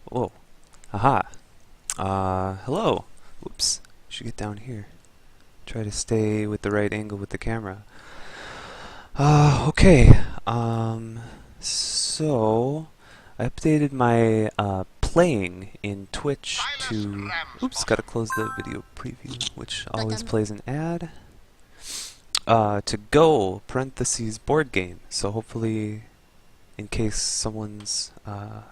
Whoa. Aha. Hello. Whoops. Should get down here. Try to stay with the right angle with the camera. Okay. So I updated my playing in Twitch to. Oops, gotta close the video preview, which always Tygem. plays an ad. To Go parentheses board game. So hopefully, in case someone's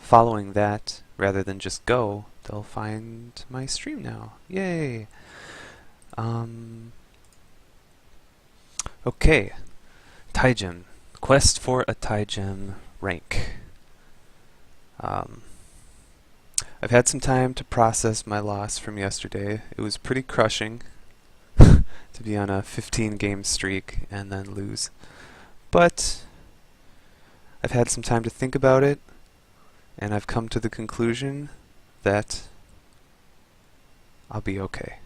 following that rather than just Go, they'll find my stream now. Yay! Okay. Tygem. Quest for a Tygem rank. Um, I've had some time to process my loss from yesterday. It was pretty crushing to be on a 15 game streak and then lose. But I've had some time to think about it, and I've come to the conclusion that I'll be okay.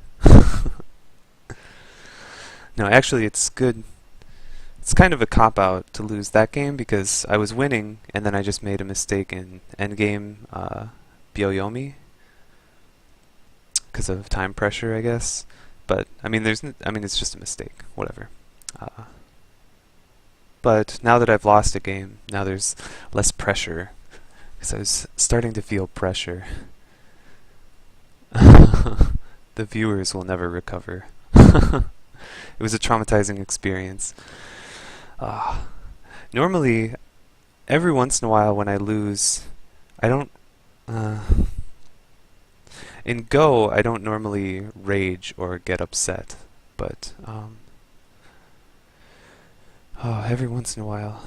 No, actually, it's good. It's kind of a cop-out to lose that game because I was winning and then I just made a mistake in endgame Byoyomi because of time pressure, I guess. But I mean, it's just a mistake. Whatever. But now that I've lost a game, now there's less pressure because I was starting to feel pressure. The viewers will never recover. It was a traumatizing experience. Normally, every once in a while when I lose, I don't. In Go, I don't normally rage or get upset, but every once in a while.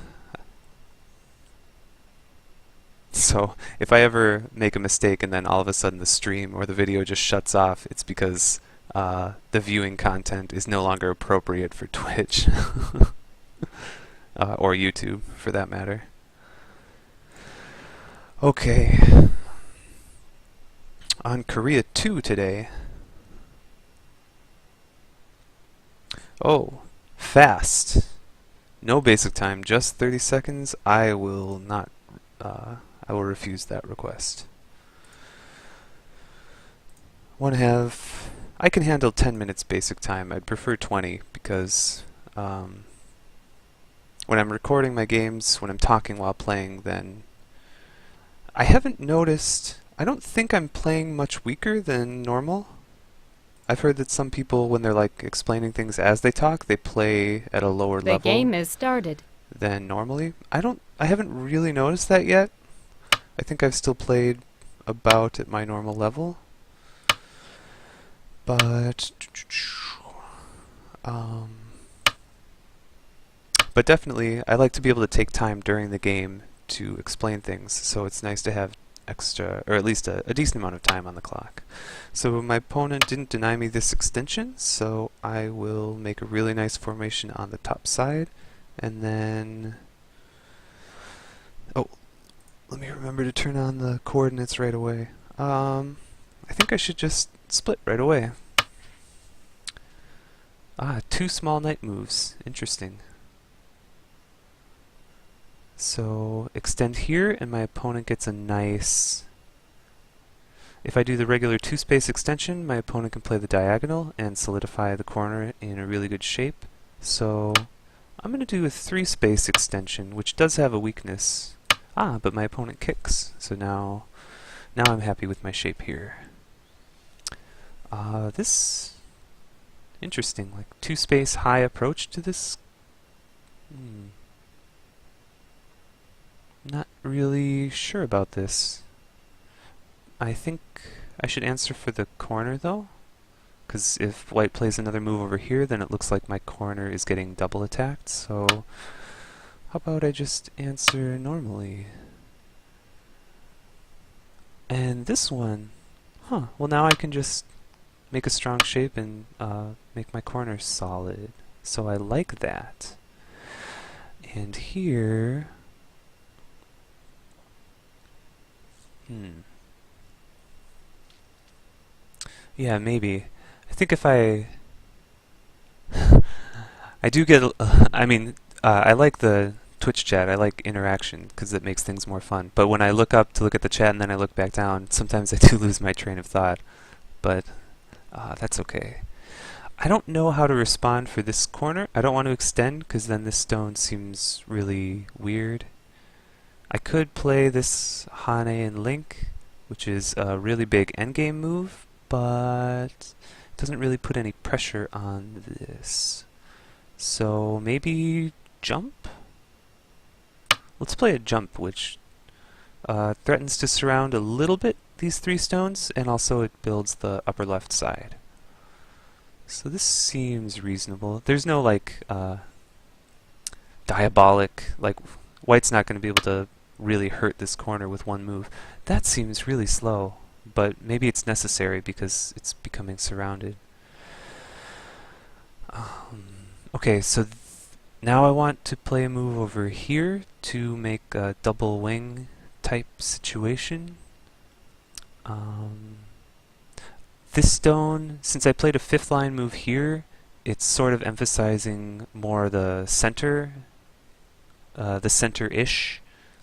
So if I ever make a mistake and then all of a sudden the stream or the video just shuts off, it's because the viewing content is no longer appropriate for Twitch. Or YouTube, for that matter. Okay. On Korea 2 today. Oh, fast. No basic time, just 30 seconds. I will not. I will refuse that request. I can handle 10 minutes basic time. I'd prefer 20 because when I'm recording my games, when I'm talking while playing, then I haven't noticed. I don't think I'm playing much weaker than normal. I've heard that some people, when they're like explaining things as they talk, they play at a lower The level game is started. than normally. I haven't really noticed that yet. I think I've still played about at my normal level. But but definitely, I like to be able to take time during the game to explain things, so it's nice to have extra, or at least a decent amount of time on the clock. So my opponent didn't deny me this extension, so I will make a really nice formation on the top side, and then... Oh, let me remember to turn on the coordinates right away. I think I should just split right away. Two small knight moves. Interesting. So extend here, and my opponent gets a nice... If I do the regular two-space extension, my opponent can play the diagonal and solidify the corner in a really good shape. So I'm going to do a three-space extension, which does have a weakness. But my opponent kicks. So now I'm happy with my shape here. This... Interesting, like two-space high approach to this... Not really sure about this. I think I should answer for the corner though, because if white plays another move over here, then it looks like my corner is getting double attacked, so how about I just answer normally? And this one, well now I can just make a strong shape and make my corner solid. So I like that. And here... Yeah, maybe. I think if I... I do get... I mean, I like the Twitch chat. I like interaction because it makes things more fun. But when I look up to look at the chat and then I look back down, sometimes I do lose my train of thought. But that's okay. I don't know how to respond for this corner. I don't want to extend because then this stone seems really weird. I could play this Hane and Link, which is a really big endgame move, but it doesn't really put any pressure on this. So maybe jump? Let's play a jump, which threatens to surround a little bit these three stones, and also it builds the upper left side. So this seems reasonable. There's no like diabolic, like white's not going to be able to really hurt this corner with one move. That seems really slow, but maybe it's necessary because it's becoming surrounded. Okay, so now I want to play a move over here to make a double wing type situation. This stone, since I played a fifth line move here, it's sort of emphasizing more the center-ish,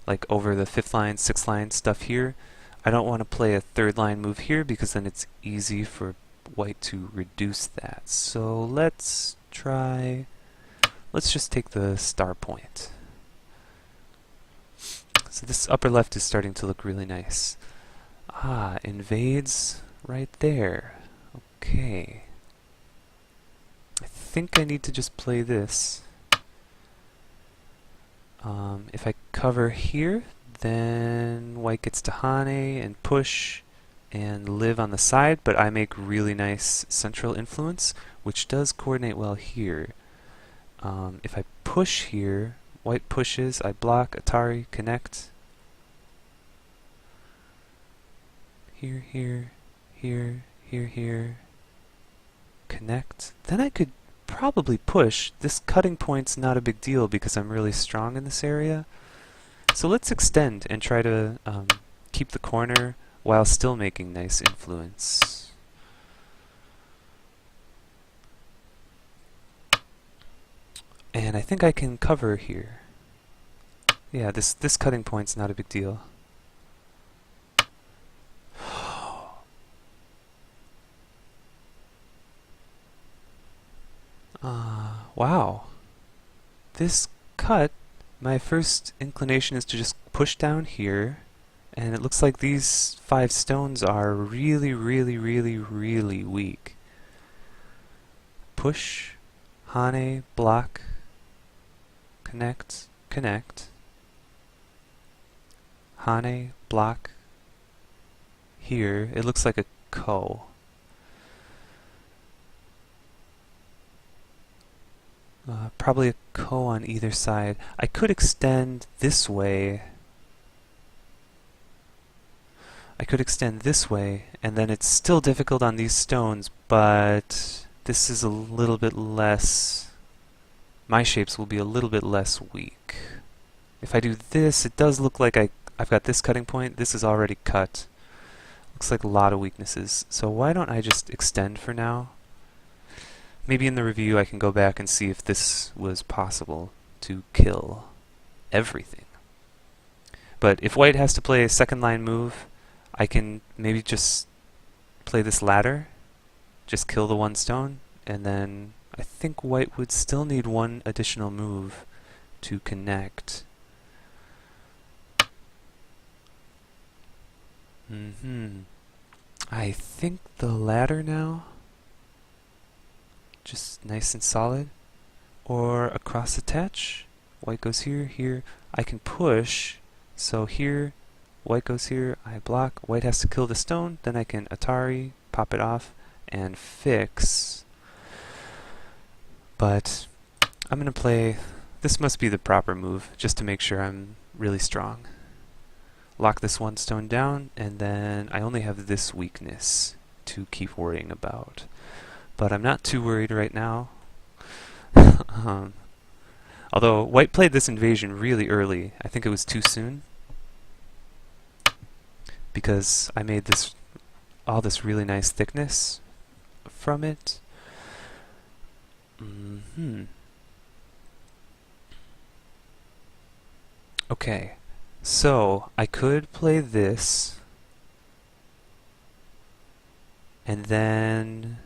like over the fifth line, sixth line stuff here. I don't want to play a third line move here because then it's easy for white to reduce that. So let's just take the star point. So this upper left is starting to look really nice. Invades right there. Okay. I think I need to just play this. If I cover here, then white gets to Hane and push and live on the side, but I make really nice central influence, which does coordinate well here. If I push here, white pushes, I block, Atari, connect. Here, here, here, here, here. Connect. Then I could probably push. This cutting point's not a big deal because I'm really strong in this area. So let's extend and try to keep the corner while still making nice influence. And I think I can cover here. Yeah, this cutting point's not a big deal. Wow. This cut, my first inclination is to just push down here, and it looks like these 5 stones are really, really, really, really weak. Push, Hane, block, connect, connect, Hane, block, here. It looks like a ko. Probably a ko on either side. I could extend this way. I could extend this way, and then it's still difficult on these stones, but this is a little bit less... My shapes will be a little bit less weak. If I do this, it does look like I've got this cutting point. This is already cut. Looks like a lot of weaknesses. So why don't I just extend for now? Maybe in the review I can go back and see if this was possible to kill everything. But if white has to play a second line move, I can maybe just play this ladder, just kill the one stone, and then I think white would still need one additional move to connect. I think the ladder now, just nice and solid, or a cross attach. White goes here, here. I can push, so here, white goes here, I block. White has to kill the stone, then I can Atari, pop it off, and fix. But I'm going to play, this must be the proper move, just to make sure I'm really strong. Lock this one stone down, and then I only have this weakness to keep worrying about. But I'm not too worried right now. Although white played this invasion really early. I think it was too soon, because I made all this really nice thickness from it. Okay, so I could play this, and then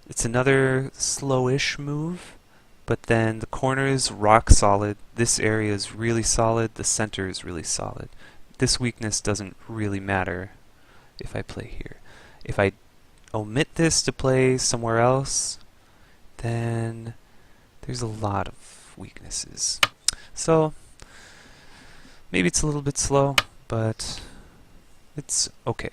it's another slowish move, but then the corner is rock solid, this area is really solid, the center is really solid. This weakness doesn't really matter if I play here. If I omit this to play somewhere else, then there's a lot of weaknesses. So maybe it's a little bit slow, but it's okay.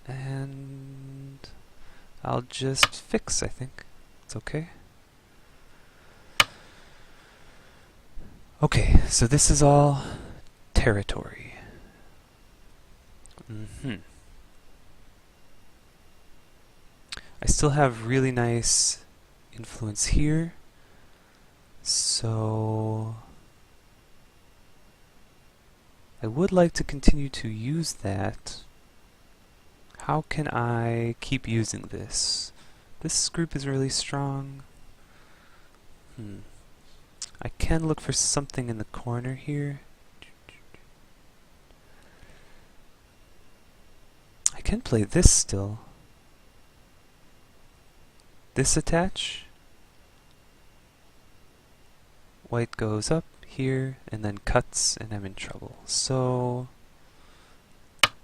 And I'll just fix, I think. It's okay. Okay, so this is all territory. I still have really nice influence here, so I would like to continue to use that. How can I keep using this? This group is really strong. I can look for something in the corner here. I can play this still. This attach. White goes up here and then cuts, and I'm in trouble. So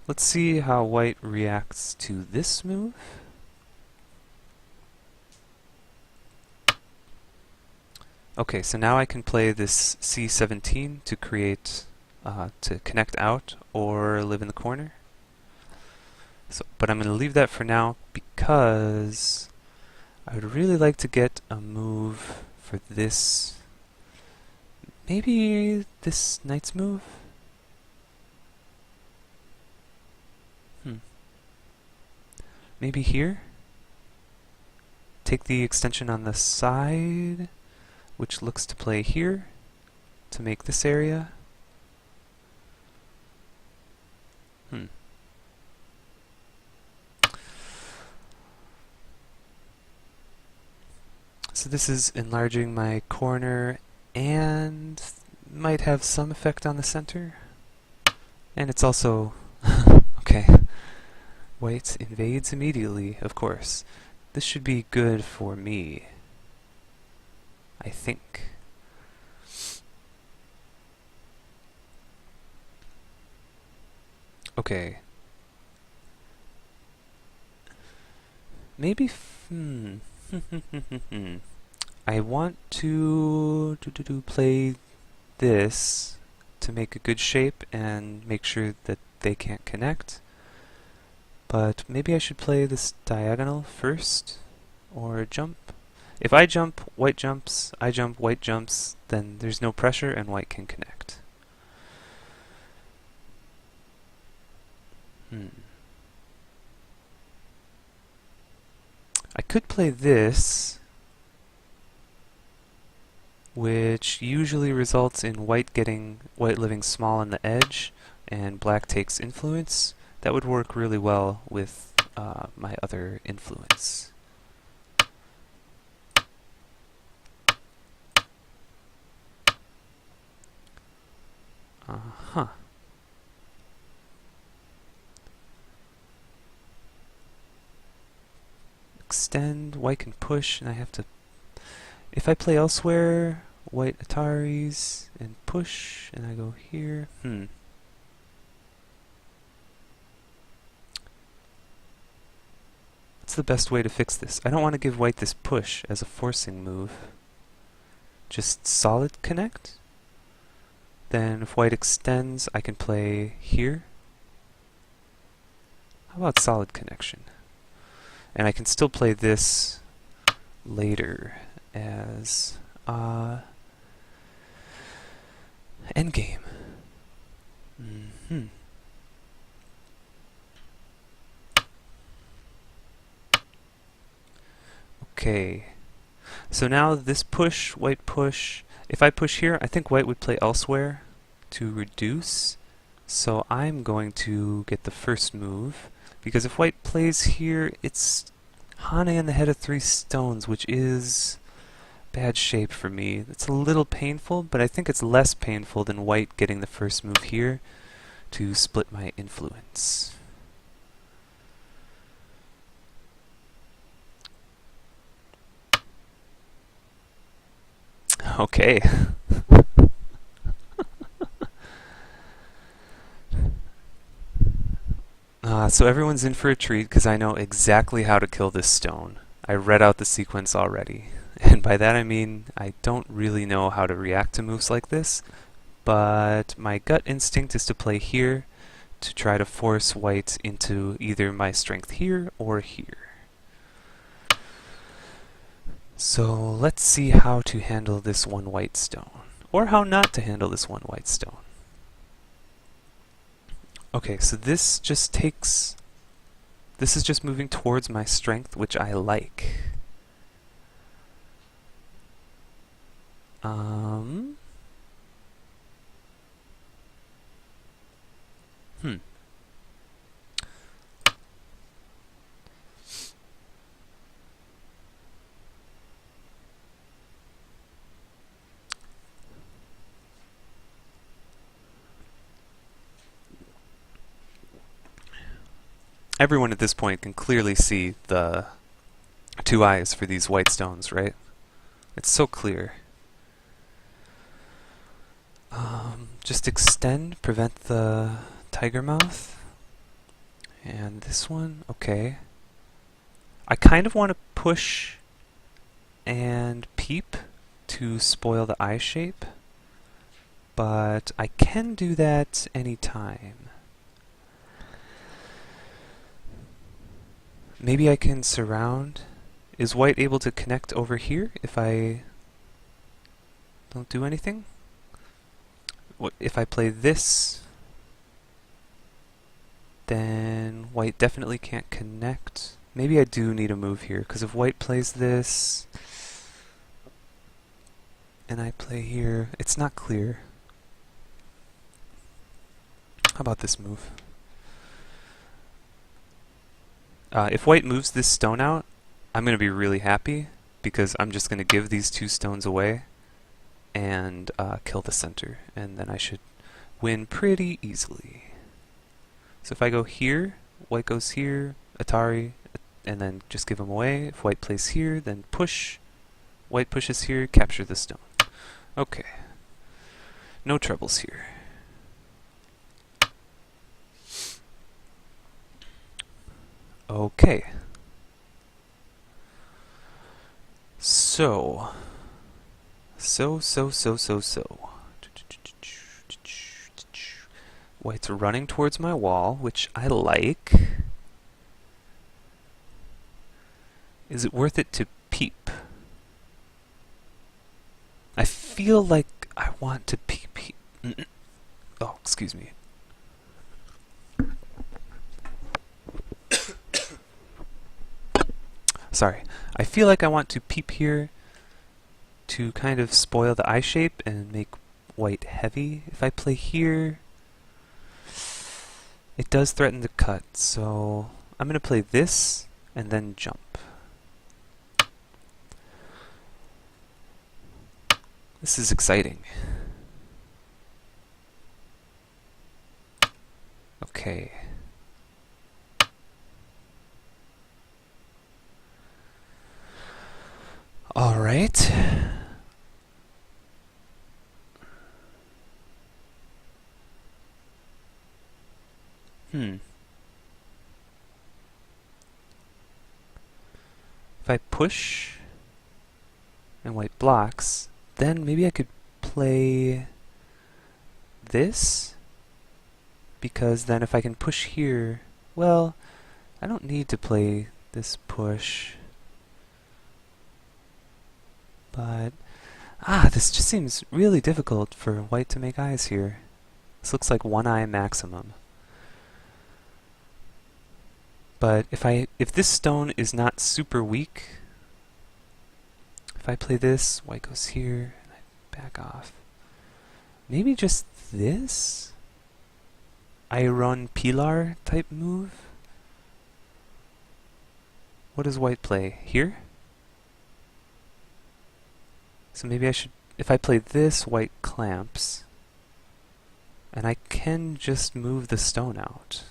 let's see how white reacts to this move. Okay, so now I can play this C17 to create, to connect out or live in the corner. So, but I'm going to leave that for now because I would really like to get a move for this. Maybe this knight's move? Maybe here? Take the extension on the side, which looks to play here to make this area. So this is enlarging my corner and might have some effect on the center. And it's also okay. White invades immediately, of course. This should be good for me, I think. Okay. Maybe I want to play this to make a good shape and make sure that they can't connect. But maybe I should play this diagonal first, or jump. If I jump, white jumps, I jump, white jumps, then there's no pressure and white can connect. I could play this, which usually results in white living small on the edge and black takes influence. That would work really well with my other influence. Extend, white can push, and I have to... If I play elsewhere, white Ataris, and push, and I go here, What's the best way to fix this? I don't want to give white this push as a forcing move. Just solid connect? Then if white extends, I can play here. How about solid connection? And I can still play this later as endgame. Okay, so now this push, white push, if I push here, I think white would play elsewhere to reduce. So I'm going to get the first move, because if white plays here, it's Hane on the head of 3 stones, which is bad shape for me. It's a little painful, but I think it's less painful than white getting the first move here to split my influence. Okay. So everyone's in for a treat because I know exactly how to kill this stone. I read out the sequence already. And by that I mean I don't really know how to react to moves like this, but my gut instinct is to play here to try to force white into either my strength here or here. So let's see how to handle this one white stone, or how not to handle this one white stone. Okay, so this is just moving towards my strength, which I like. Everyone at this point can clearly see the 2 eyes for these white stones, right? It's so clear. Just extend, prevent the tiger mouth. And this one, okay. I kind of want to push and peep to spoil the eye shape, but I can do that anytime. Maybe I can surround. Is white able to connect over here if I don't do anything? What if I play this? Then white definitely can't connect. Maybe I do need a move here, because if white plays this and I play here, it's not clear. How about this move? If white moves this stone out, I'm going to be really happy, because I'm just going to give these 2 stones away and kill the center, and then I should win pretty easily. So if I go here, white goes here, Atari, and then just give them away. If white plays here, then push. White pushes here, capture the stone. Okay. No troubles here. Okay. So. White's running towards my wall, which I like. Is it worth it to peep? I feel like I want to peep. Oh, excuse me. Sorry. I feel like I want to peep here to kind of spoil the eye shape and make white heavy. If I play here, it does threaten the cut, so I'm going to play this and then jump. This is exciting. Okay. All right. If I push and white blocks, then maybe I could play this, because then if I can push here, well, I don't need to play this push. But, this just seems really difficult for white to make eyes here. This looks like 1 eye maximum. But if this stone is not super weak, if I play this, white goes here, and I back off. Maybe just this? Iron Pilar type move? what does white play? Here? So maybe I should, if I play this, white clamps. And I can just move the stone out.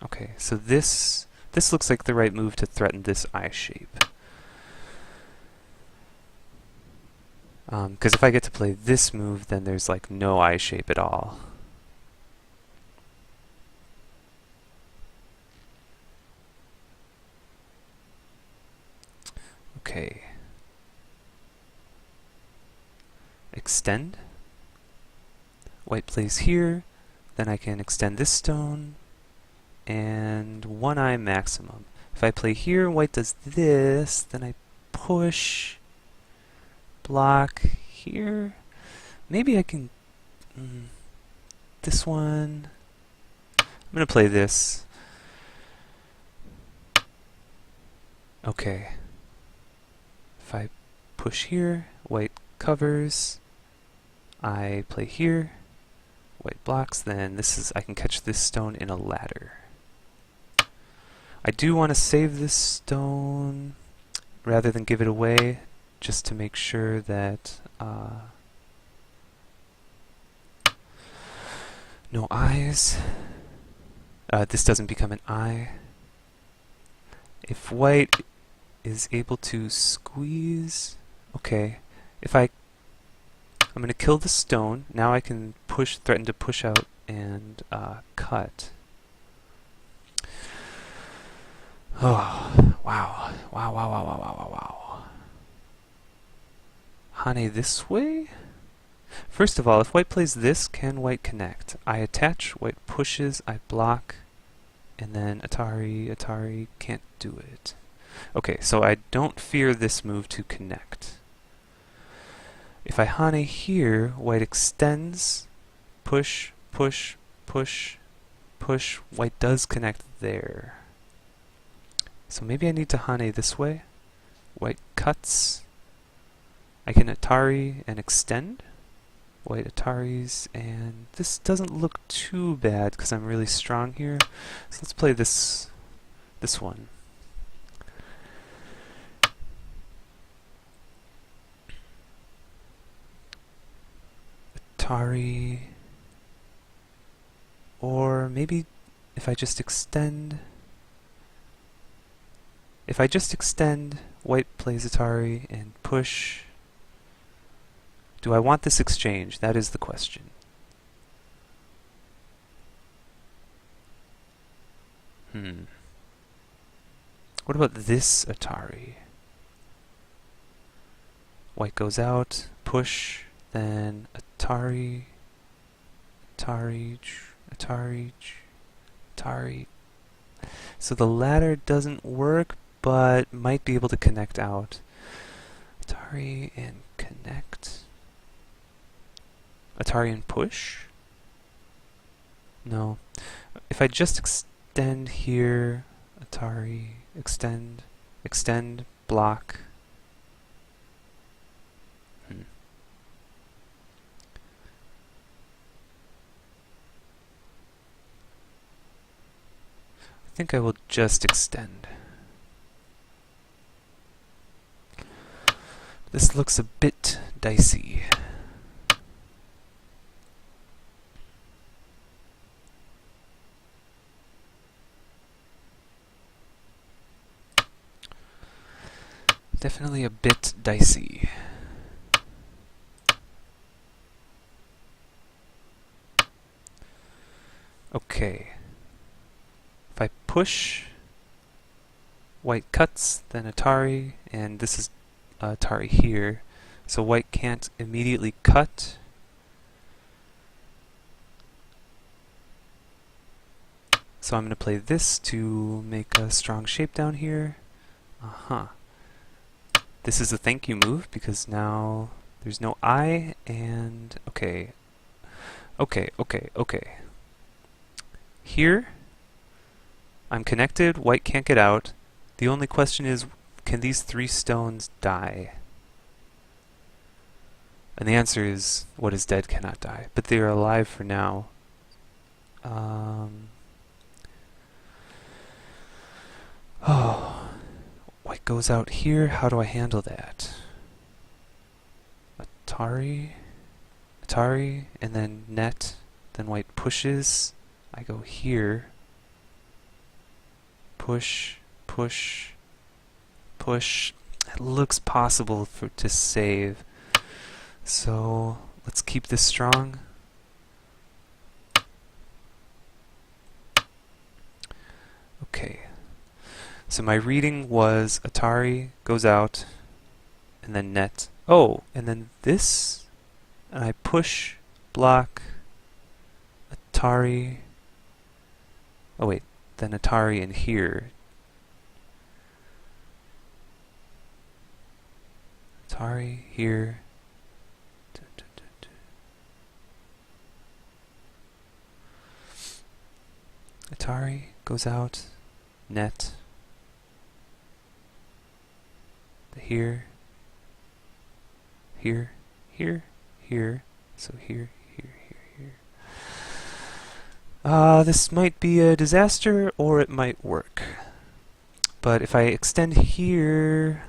Okay, so this looks like the right move to threaten this eye shape. Because if I get to play this move, then there's like no eye shape at all. Okay. Extend. White plays here, then I can extend this stone, and one eye maximum. If I play here, white does this, then I push, block here. Maybe I can, this one, I'm going to play this. Okay. If I push here, white covers, I play here, white blocks, then this is, I can catch this stone in a ladder. I do want to save this stone rather than give it away, just to make sure that no eyes. This doesn't become an eye. If white is able to squeeze, okay, if I'm going to kill the stone. Now I can threaten to push out and cut. Oh, wow. Wow. Hane this way? First of all, if white plays this, can white connect? I attach, white pushes, I block, and then Atari can't do it. Okay, so I don't fear this move to connect. If I Hane here, white extends, push, push, push, push, white does connect there. So maybe I need to Hane this way. White cuts. I can Atari and extend. White Ataris, and this doesn't look too bad because I'm really strong here. So let's play this one. Atari, or maybe if I just extend. If I just extend, white plays Atari and push. Do I want this exchange? That is the question. What about this Atari? White goes out, push, then Atari, Atari, Atari, Atari. So the ladder doesn't work, but might be able to connect out. Atari and connect. Atari and push? No. If I just extend here, Atari, extend, extend, block. I think I will just extend. This looks a bit dicey. Definitely a bit dicey. Okay. If I push, white cuts, then Atari, and this is Atari here. So white can't immediately cut. So I'm going to play this to make a strong shape down here. This is a thank you move because now there's no eye, and okay. Here, I'm connected, white can't get out. The only question is, can these three stones die? And the answer is, what is dead cannot die. But they are alive for now. Oh, White goes out here. How do I handle that? Atari, and then net. Then white pushes. I go here. Push, push, push. It looks possible to save. So let's keep this strong. Okay. So my reading was Atari goes out, and then net. Oh, and then this, and I push, block, Atari. Oh wait, then Atari in here. Atari here. Atari goes out, net. Here, here, here, here, so here, here, here, here. This might be a disaster, or it might work. But if I extend here,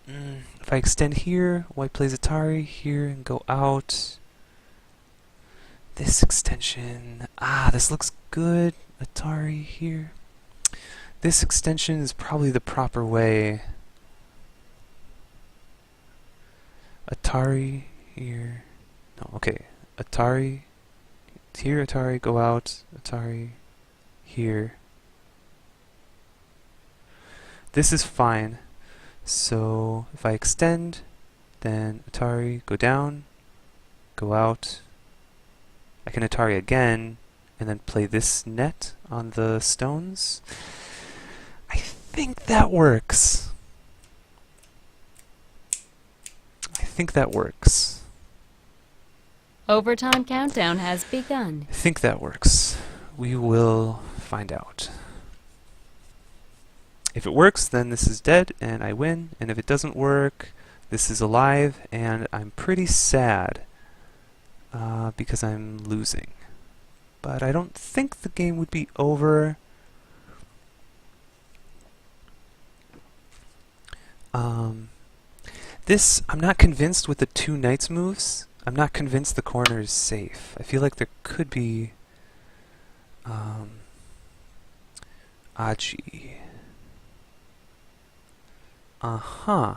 white plays Atari here and go out. This extension, this looks good. Atari here. This extension is probably the proper way. Atari here. No, okay. Atari here, Atari, go out. Atari here. This is fine. So if I extend, then Atari, go down, go out. I can Atari again, and then play this net on the stones. I think that works. I think that works. Overtime countdown has begun. I think that works. We will find out. If it works, then this is dead and I win, and if it doesn't work, this is alive and I'm pretty sad because I'm losing. But I don't think the game would be over. I'm not convinced with the two knights moves. I'm not convinced the corner is safe. I feel like there could be Aji. Uh-huh.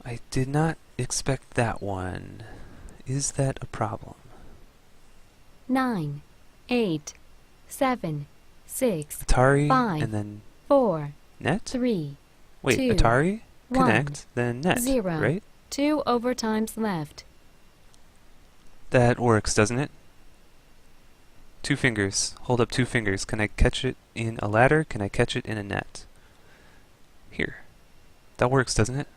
I did not expect that one. Is that a problem? 9, 8, 7, 6, Atari 5, and then 4, net? 3, Wait, 2, Atari, 1, connect, then net, 0. right? 2 overtimes left. That works, doesn't it? 2 fingers. Hold up 2 fingers. Can I catch it in a ladder? Can I catch it in a net? Here. That works, doesn't it?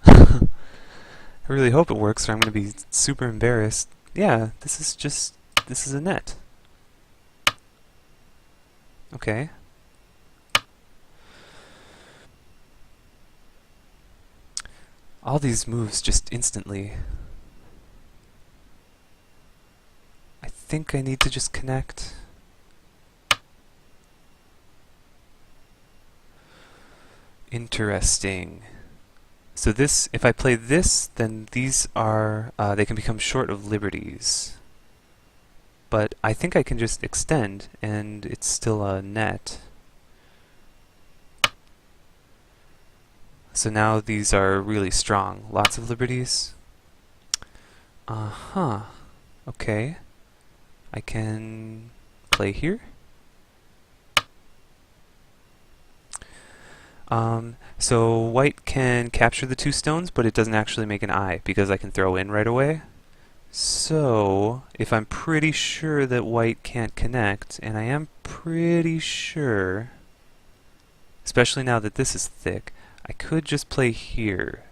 I really hope it works, or I'm going to be super embarrassed. Yeah, this is a net. Okay. All these moves just instantly. I think I need to just connect. Interesting. So this, if I play this, then these are, they can become short of liberties. But I think I can just extend, and it's still a net. So now these are really strong. Lots of liberties. Uh-huh. Okay. I can play here. So white can capture the 2 stones, but it doesn't actually make an eye because I can throw in right away. So if I'm pretty sure that white can't connect, and I am pretty sure, especially now that this is thick, I could just play here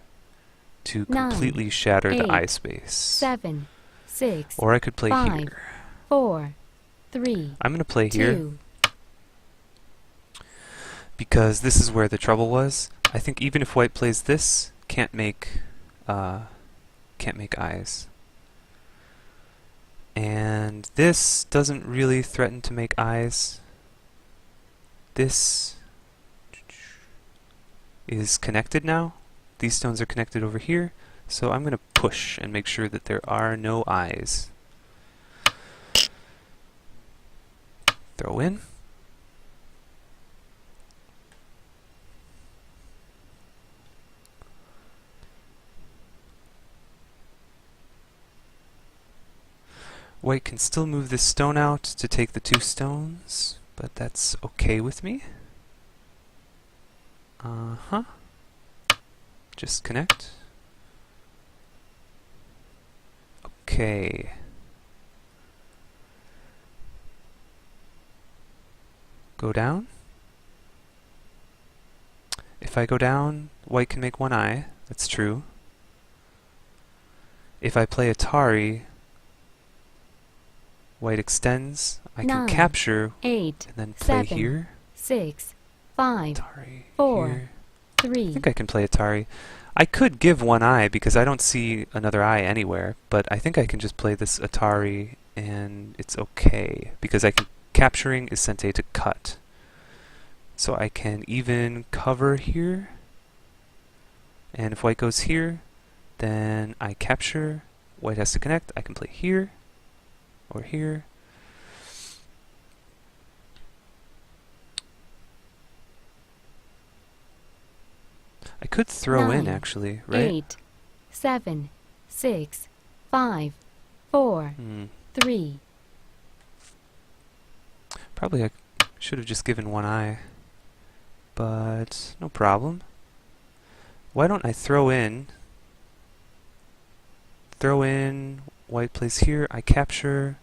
to 9, completely shatter 8, the eye space. 7, 6, Or I could play 5, here. 4, 3, I'm going to play 2. here because this is where the trouble was. I think even if white plays this, can't make eyes. And this doesn't really threaten to make eyes. This is connected now. These stones are connected over here. So I'm going to push and make sure that there are no eyes. Throw in. White can still move this stone out to take the 2 stones, but that's okay with me. Just connect. Okay. Go down. If I go down, white can make 1 eye. That's true. If I play Atari, white extends. I can 9, capture 8, and then play 7, here. 6, 5, Atari 4, here. 3. I think I can play Atari. I could give 1 eye because I don't see another eye anywhere, but I think I can just play this Atari and it's okay because I can capturing is sente to cut. So I can even cover here, and if white goes here, then I capture, white has to connect, I can play here, or here. I could throw in 9, actually, right? 8, 7, 6, 5, 4, 3. Probably I should have just given 1 eye, but no problem. Why don't I throw in, white plays here, I capture.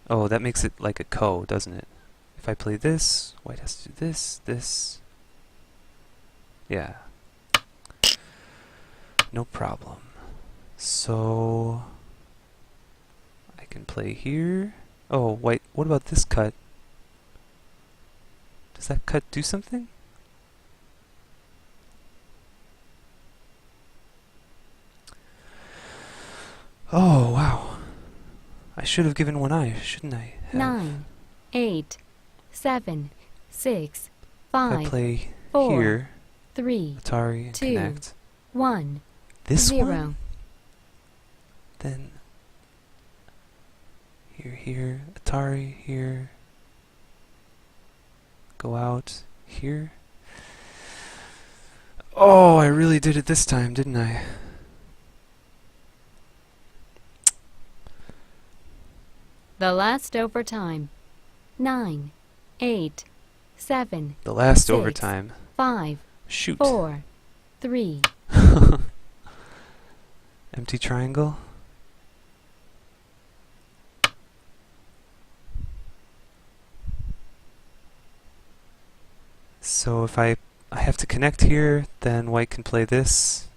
Oh, that makes it like a ko, doesn't it? If I play this, white has to do this, this. Yeah. No problem. So I can play here. Oh, white, what about this cut? Does that cut do something? Oh, wow. I should have given 1 eye, shouldn't I? 9, 8, 7, 6, If I 5, play 4, here, 3, Atari, and 2, connect. 1, This 0. one? Then here, Atari, here. Go out, here. Oh, I really did it this time, didn't I? The last overtime. 9, 8, 7, The last 6, overtime. 5, Shoot. 4, 3. Empty triangle. So if I have to connect here, then white can play this.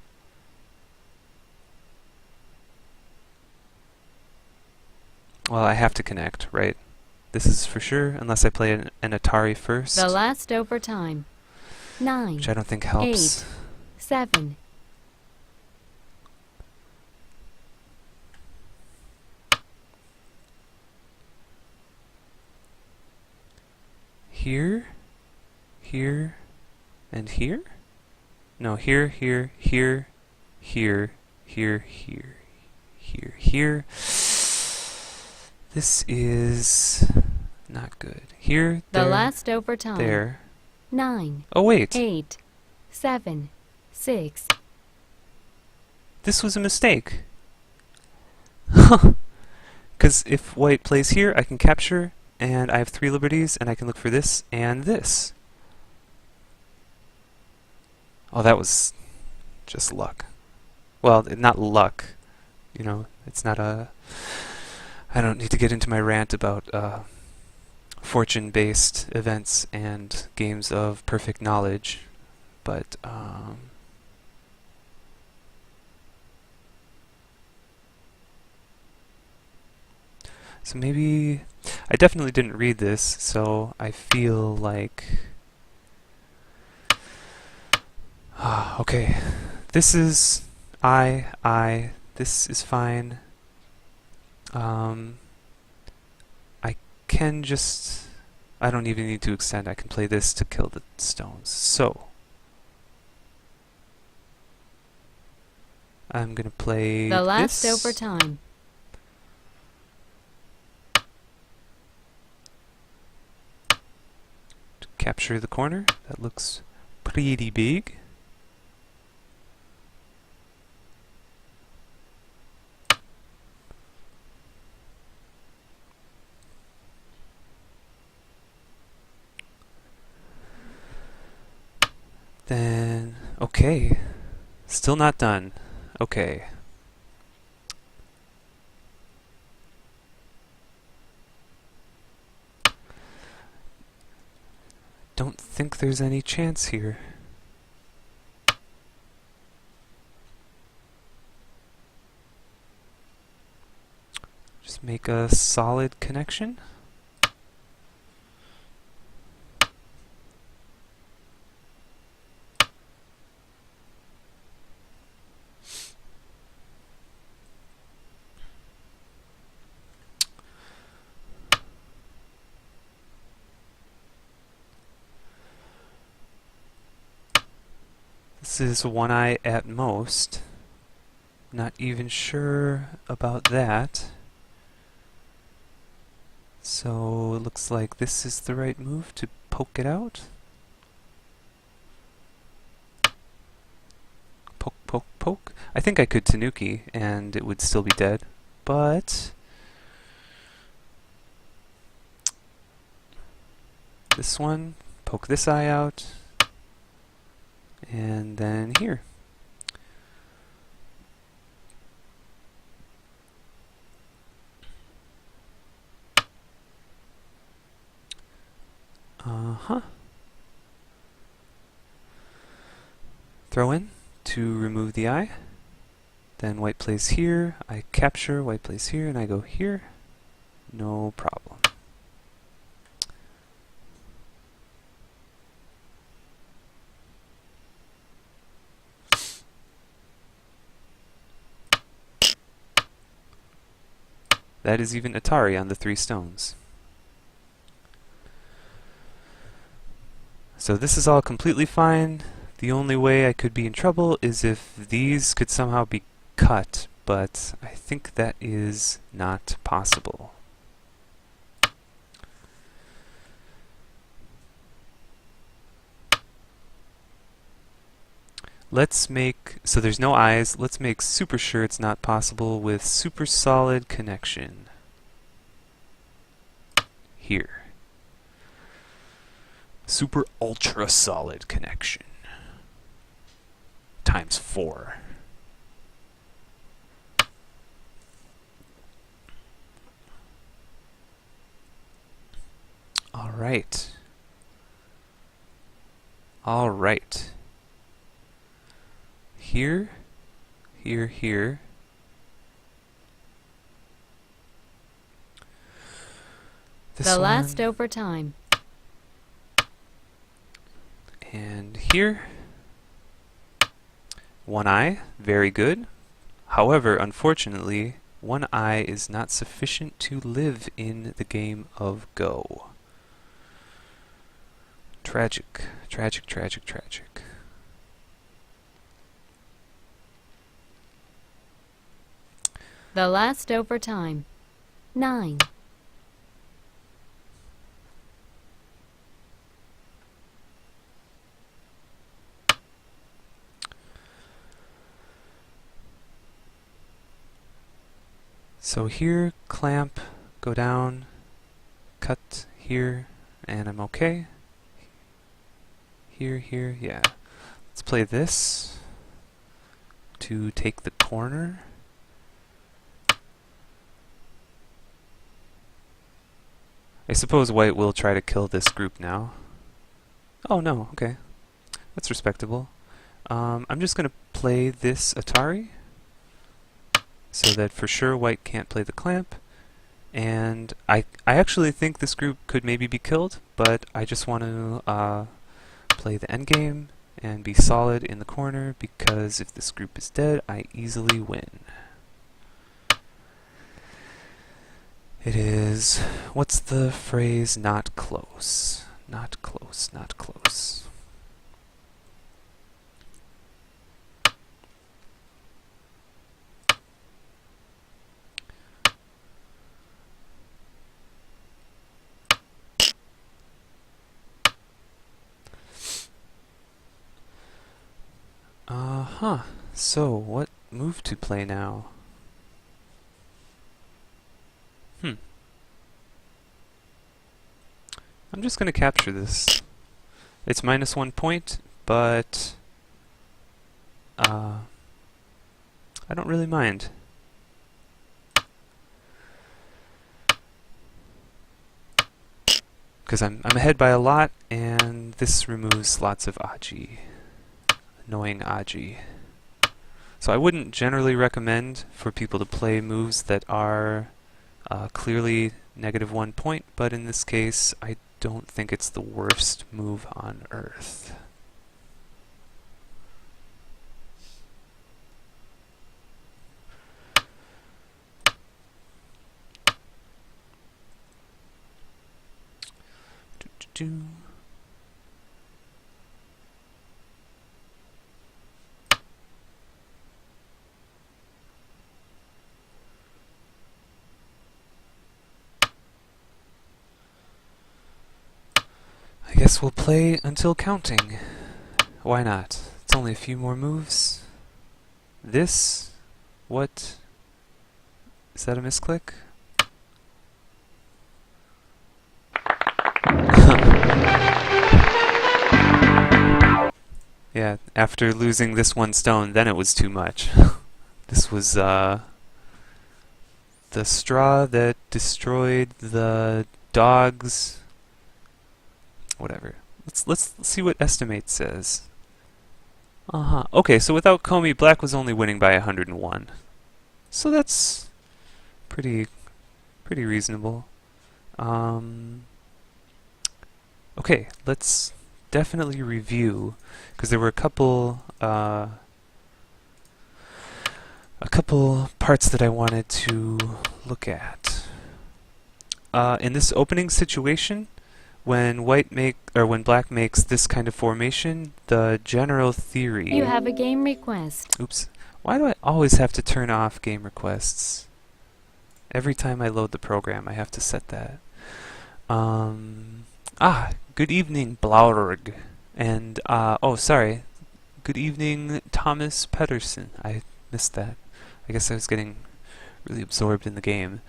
Well, I have to connect, right? This is for sure, unless I play an Atari first, The last overtime. 9, which I don't think helps. 8, 7. Here, here, and here? No, here, here, here, here, here, here, here, here. This is not good. Here, The there, last overtime. there. 9, Oh wait, 8, 7, 6. this was a mistake. Because if white plays here, I can capture, and I have 3 liberties, and I can look for this and this. Oh, that was just luck. Well, not luck. You know, it's not a... I don't need to get into my rant about fortune-based events and games of perfect knowledge, but so maybe I definitely didn't read this, so I feel like okay, this is I, this is fine. I can just... I don't even need to extend. I can play this to kill the stones. So I'm going to play The last this. overtime. To capture the corner. That looks pretty big. Then, okay. Still not done. Okay. Don't think there's any chance here. Just make a solid connection. This is one eye at most. Not even sure about that. So it looks like this is the right move to poke it out. Poke, poke, poke. I think I could Tanuki and it would still be dead, but this one, poke this eye out, and then here. Throw in to remove the eye. Then white plays here, I capture, white plays here, and I go here. No problem. That is even Atari on the 3 stones. So this is all completely fine. The only way I could be in trouble is if these could somehow be cut, but I think that is not possible. Let's make, so there's no eyes, let's make super sure it's not possible with super solid connection. Here. Super ultra solid connection. Times 4. All right. All right. Here, here, here. This The one, last overtime. and here. One eye, very good. However, unfortunately, one eye is not sufficient to live in the game of Go. Tragic, tragic, tragic, tragic. The last overtime. 9. So here, clamp, go down, cut here, and I'm okay. Here, here, yeah. Let's play this to take the corner. I suppose white will try to kill this group now. Oh no, okay. That's respectable. I'm just going to play this Atari so that for sure white can't play the clamp. And I actually think this group could maybe be killed, but I just want to play the endgame and be solid in the corner, because if this group is dead, I easily win. It is, what's the phrase? Not close. Not close, not close. Uh-huh. So, what move to play now? I'm just going to capture this. It's -1 point, but I don't really mind. Because I'm ahead by a lot, and this removes lots of Aji. Annoying Aji. So I wouldn't generally recommend for people to play moves that are clearly -1 point, but in this case I don't think it's the worst move on earth. Do. I guess we'll play until counting. Why not? It's only a few more moves. This? What? Is that a misclick? Yeah, after losing this one stone, then it was too much. This was the straw that destroyed the dogs. Whatever. Let's see what estimate says. Okay, so without Comey, black was only winning by 101. So that's pretty reasonable. Okay, let's definitely review, because there were a couple parts that I wanted to look at. In this opening situation, when when black makes this kind of formation, the general theory. You have a game request. Oops. Why do I always have to turn off game requests? Every time I load the program, I have to set that. Good evening, Blaurg. And, sorry. Good evening, Thomas Pedersen. I missed that. I guess I was getting really absorbed in the game.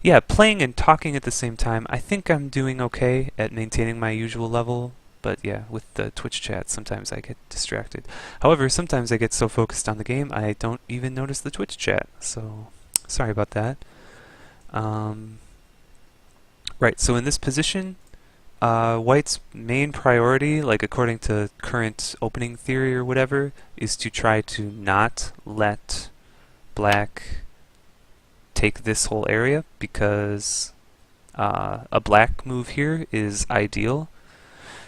Yeah, playing and talking at the same time. I think I'm doing okay at maintaining my usual level, but yeah, with the Twitch chat, sometimes I get distracted. However, sometimes I get so focused on the game, I don't even notice the Twitch chat, so sorry about that. Right, so in this position, white's main priority, like according to current opening theory or whatever, is to try to not let black take this whole area, because a black move here is ideal.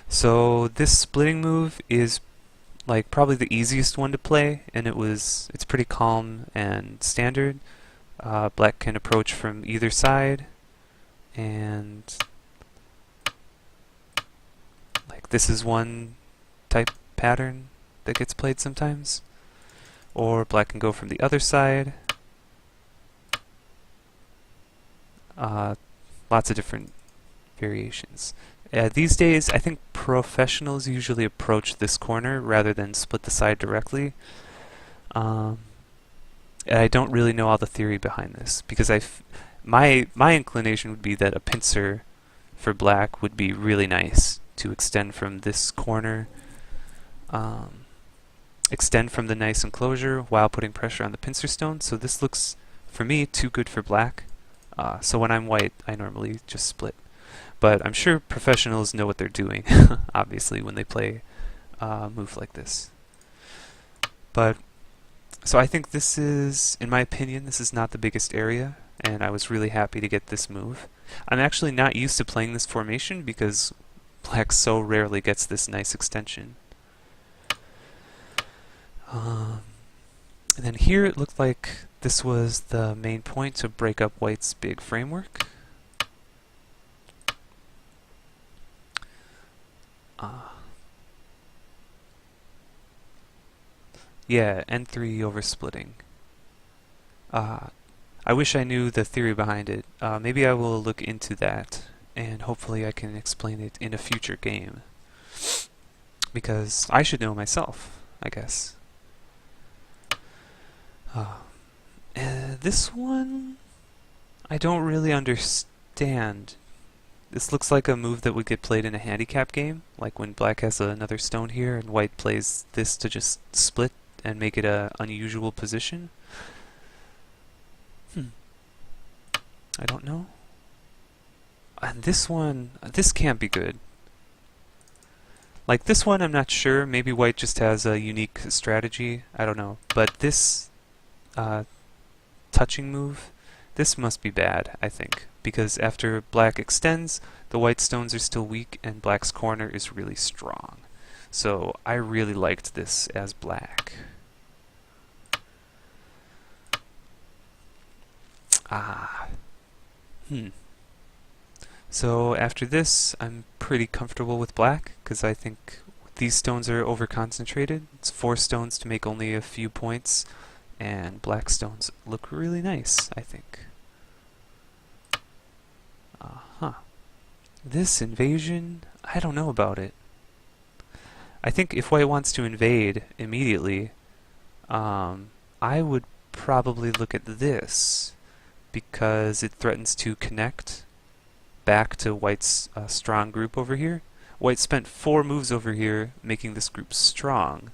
So this splitting move is like probably the easiest one to play, and it's pretty calm and standard. Black can approach from either side, and like this is one type pattern that gets played sometimes. Or black can go from the other side. Lots of different variations. These days, I think professionals usually approach this corner rather than split the side directly. And I don't really know all the theory behind this, because my inclination would be that a pincer for black would be really nice to extend from this corner, extend from the nice enclosure while putting pressure on the pincer stone. So this looks, for me, too good for black. So when I'm white, I normally just split. But I'm sure professionals know what they're doing, obviously, when they play a move like this. But, so I think this is, in my opinion, this is not the biggest area, and I was really happy to get this move. I'm actually not used to playing this formation because black so rarely gets this nice extension. And then here it looked like This was the main point to break up white's big framework. Yeah, N3 over splitting. I wish I knew the theory behind it. Maybe I will look into that, and hopefully I can explain it in a future game. Because I should know myself, I guess. This one, I don't really understand. This looks like a move that would get played in a handicap game, like when black has another stone here and white plays this to just split and make it an unusual position. I don't know. And this one, this can't be good. Like this one, I'm not sure. Maybe white just has a unique strategy. I don't know. But this touching move, this must be bad, I think. Because after black extends, the white stones are still weak and black's corner is really strong. So I really liked this as black. So after this, I'm pretty comfortable with black, because I think these stones are over-concentrated. It's 4 stones to make only a few points, and black stones look really nice, I think. This invasion, I don't know about it. I think if white wants to invade immediately, I would probably look at this, because it threatens to connect back to white's strong group over here. White spent 4 moves over here making this group strong.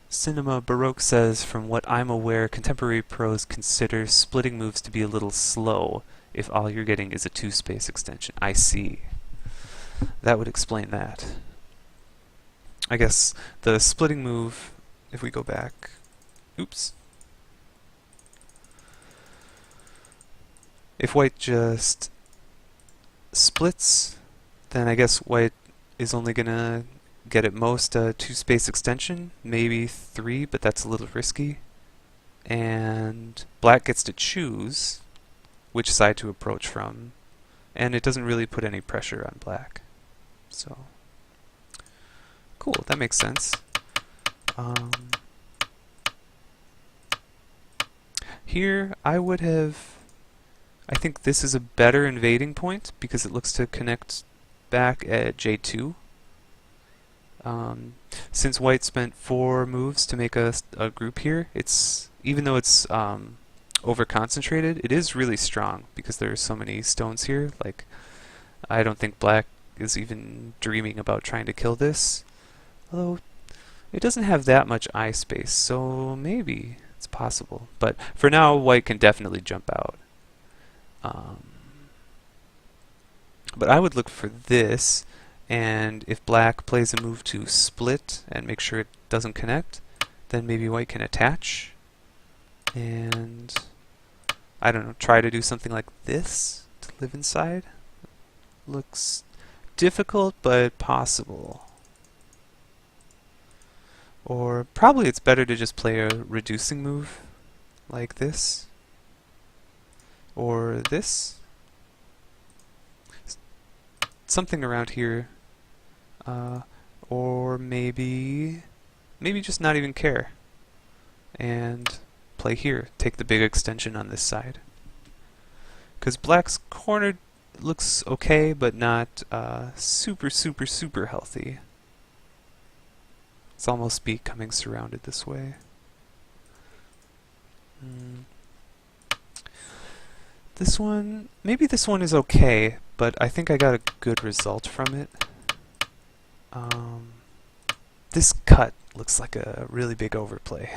Cinema Baroque says, from what I'm aware, contemporary pros consider splitting moves to be a little slow if all you're getting is a 2-space extension. I see. That would explain that. I guess the splitting move, if we go back, oops. If white just splits, then I guess white is only gonna get at most a 2-space extension, maybe 3, but that's a little risky. And black gets to choose which side to approach from, and it doesn't really put any pressure on black. So, cool, that makes sense. Here, I think this is a better invading point because it looks to connect back at J2. Since white spent 4 moves to make a group here, even though it's over-concentrated, it is really strong because there are so many stones here. Like, I don't think black is even dreaming about trying to kill this. Although, it doesn't have that much eye space, so maybe it's possible. But for now, white can definitely jump out. But I would look for this, and if black plays a move to split and make sure it doesn't connect, then maybe white can attach, and I don't know, try to do something like this to live inside. Looks difficult, but possible. Or probably it's better to just play a reducing move like this, or this. Something around here, or maybe just not even care and play here, take the big extension on this side, because black's corner looks okay but not super healthy. It's almost becoming surrounded this way. This one, maybe this one is okay, but I think I got a good result from it. This cut looks like a really big overplay.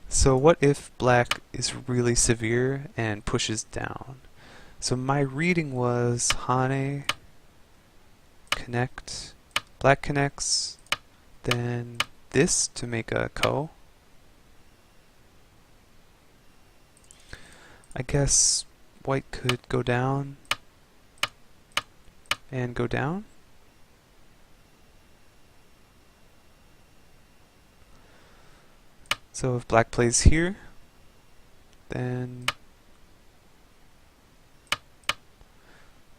So what if black is really severe and pushes down? So my reading was Hane, connect, black connects, then this to make a ko. I guess white could go down and go down. So if black plays here, then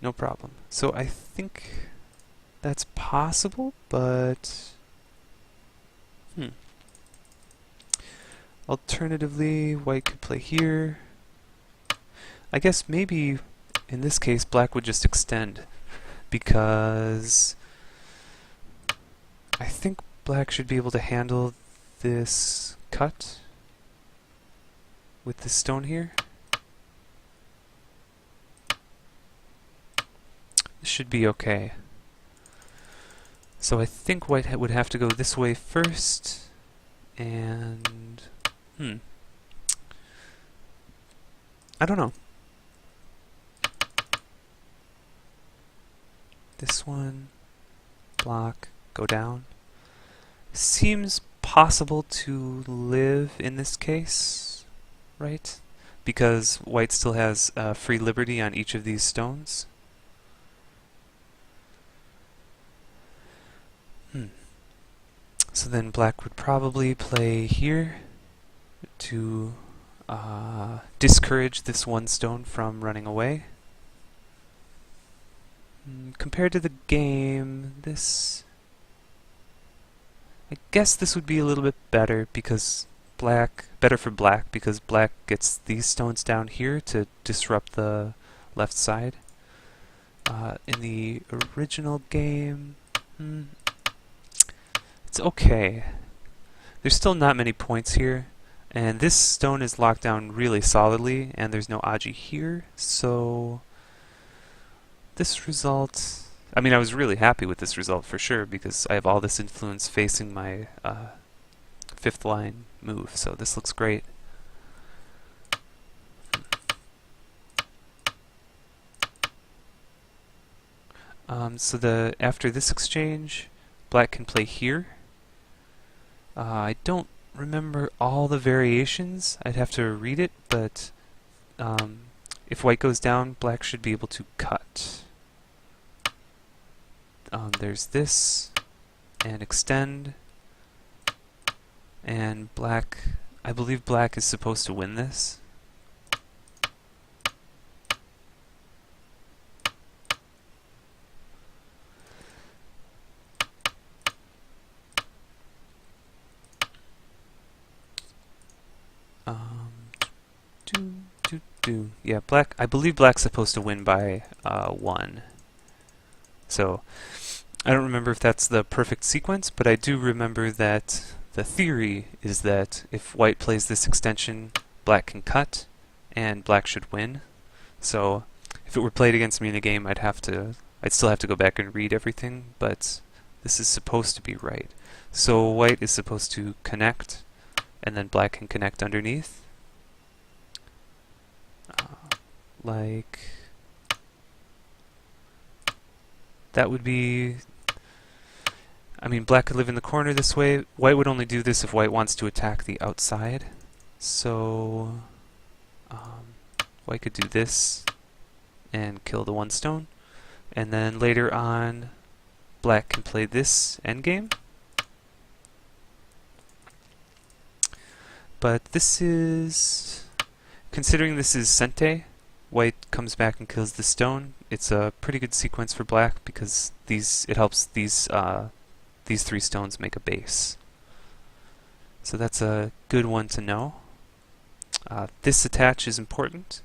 no problem. So I think that's possible, but alternatively, white could play here. I guess maybe in this case black would just extend, because I think black should be able to handle this cut with this stone here. This should be okay. So I think white would have to go this way first, and I don't know. This one, block, go down. Seems possible to live in this case, right? Because white still has free liberty on each of these stones. So then black would probably play here to discourage this one stone from running away. Compared to the game, I guess this would be a little bit better because better for black because black gets these stones down here to disrupt the left side. In the original game, it's okay. There's still not many points here, and this stone is locked down really solidly, and there's no Aji here, so this result, I mean, I was really happy with this result for sure, because I have all this influence facing my fifth line move, so this looks great. So after this exchange, black can play here. I don't remember all the variations. I'd have to read it, but if white goes down, black should be able to cut. There's this, and extend, and black, I believe black is supposed to win this. Yeah, black, I believe black's supposed to win by 1. So I don't remember if that's the perfect sequence, but I do remember that the theory is that if white plays this extension, black can cut, and black should win. So if it were played against me in a game, I'd still have to go back and read everything, but this is supposed to be right. So white is supposed to connect, and then black can connect underneath. Like that would be, I mean, black could live in the corner this way. White would only do this if white wants to attack the outside. So white could do this and kill the one stone, and then later on black can play this endgame. But this is, considering this is Sente, white comes back and kills the stone. It's a pretty good sequence for black because it helps these 3 stones make a base. So that's a good one to know. This attach is important.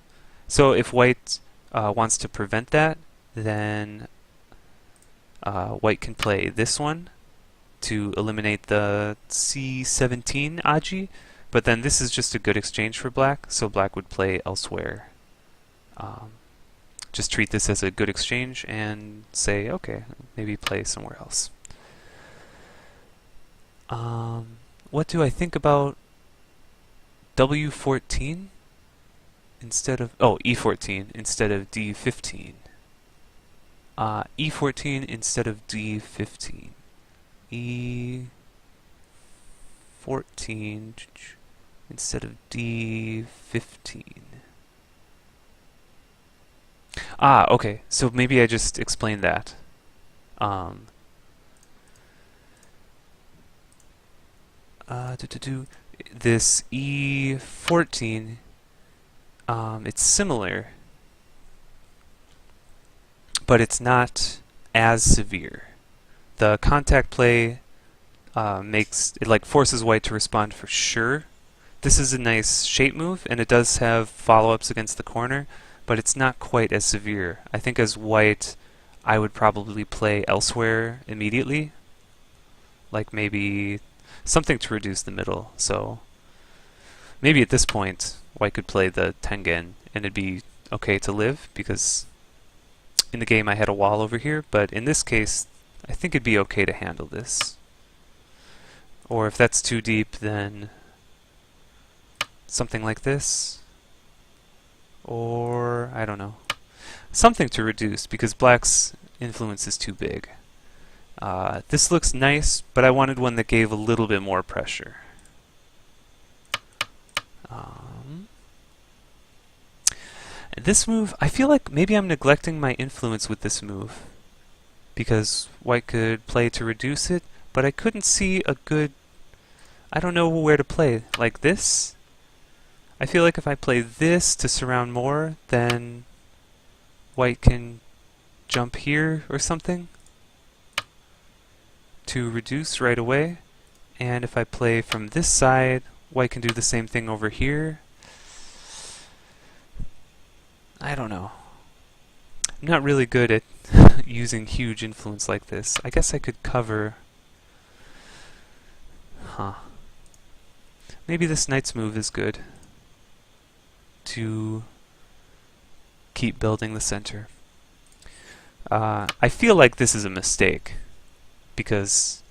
So if white wants to prevent that, then white can play this one to eliminate the C17 Aji, but then this is just a good exchange for black, so black would play elsewhere. Just treat this as a good exchange and say, okay, maybe play somewhere else. What do I think about W14 instead of, E14 instead of D15? E14 instead of D15. E14 instead of D15. Okay, so maybe I just explained that. this E14, it's similar, but it's not as severe. The contact play makes it like forces white to respond for sure. This is a nice shape move, and it does have follow-ups against the corner, but it's not quite as severe. I think as white, I would probably play elsewhere immediately, like maybe something to reduce the middle. So maybe at this point, white could play the Tengen, and it'd be okay to live, because in the game I had a wall over here, but in this case, I think it'd be okay to handle this. Or if that's too deep, then something like this. Or, I don't know. Something to reduce, because black's influence is too big. This looks nice, but I wanted one that gave a little bit more pressure. This move, I feel like maybe I'm neglecting my influence with this move, because white could play to reduce it, but I couldn't see a good... I don't know where to play. Like this? I feel like if I play this to surround more, then white can jump here or something to reduce right away. And if I play from this side, white can do the same thing over here. I don't know. I'm not really good at using huge influence like this. I guess I could cover... Maybe this knight's move is good to keep building the center. I feel like this is a mistake, because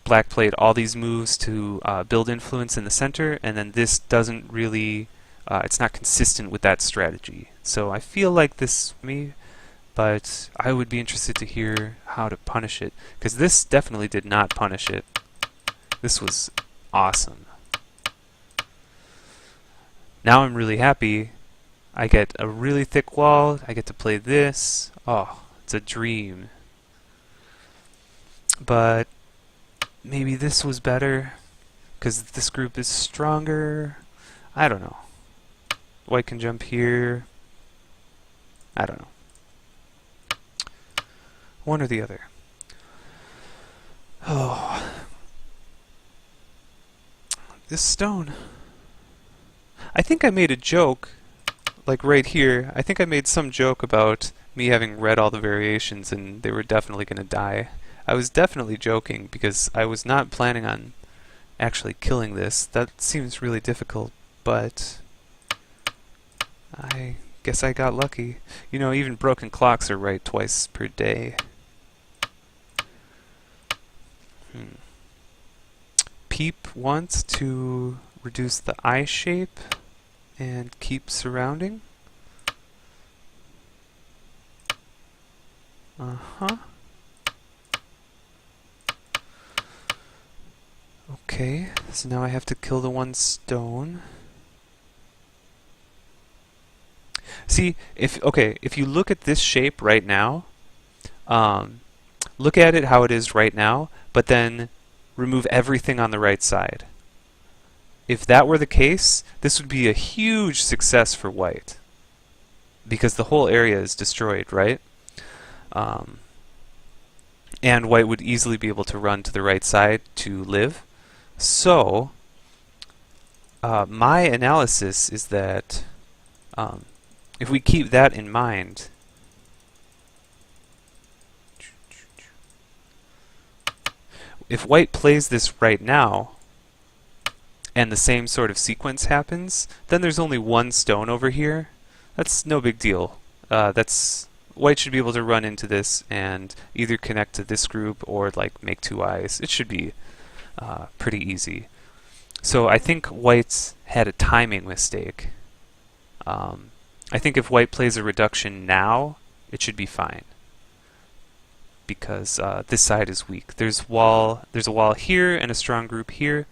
black played all these moves to build influence in the center, and then this doesn't really... it's not consistent with that strategy. So I feel like this me, but I would be interested to hear how to punish it, because this definitely did not punish it. This was awesome. Now I'm really happy. I get a really thick wall. I get to play this. Oh, it's a dream. But maybe this was better, because this group is stronger. I don't know. White can jump here. I don't know. One or the other. Oh. This stone. I think I made a joke, like right here. I think I made some joke about me having read all the variations and they were definitely going to die. I was definitely joking, because I was not planning on actually killing this. That seems really difficult, but I guess I got lucky. You know, even broken clocks are right twice per day. Peep once to reduce the eye shape and keep surrounding. Okay, so now I have to kill the one stone. See, if you look at this shape right now, look at it how it is right now, but then remove everything on the right side. If that were the case, this would be a huge success for white, because the whole area is destroyed, right? And white would easily be able to run to the right side to live. So, my analysis is that if we keep that in mind, if white plays this right now, and the same sort of sequence happens, then there's only one stone over here. That's no big deal. White should be able to run into this and either connect to this group or like make two eyes. It should be pretty easy. So I think white's had a timing mistake. I think if white plays a reduction now, it should be fine, because this side is weak. There's a wall here and a strong group here,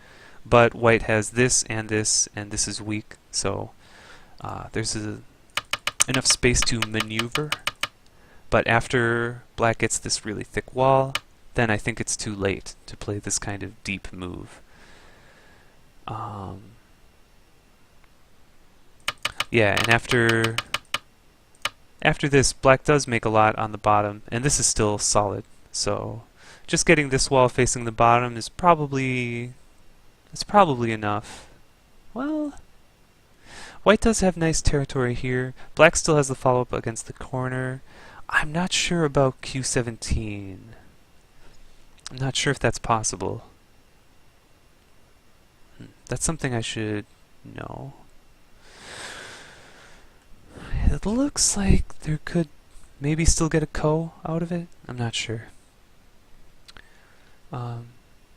but white has this, and this is weak. So there's enough space to maneuver. But after black gets this really thick wall, then I think it's too late to play this kind of deep move. Um, yeah, and after this, black does make a lot on the bottom, and this is still solid. So just getting this wall facing the bottom is probably enough. Well, white does have nice territory here. Black still has the follow-up against the corner. I'm not sure about Q17. I'm not sure if that's possible. That's something I should know. It looks like there could maybe still get a ko out of it. I'm not sure.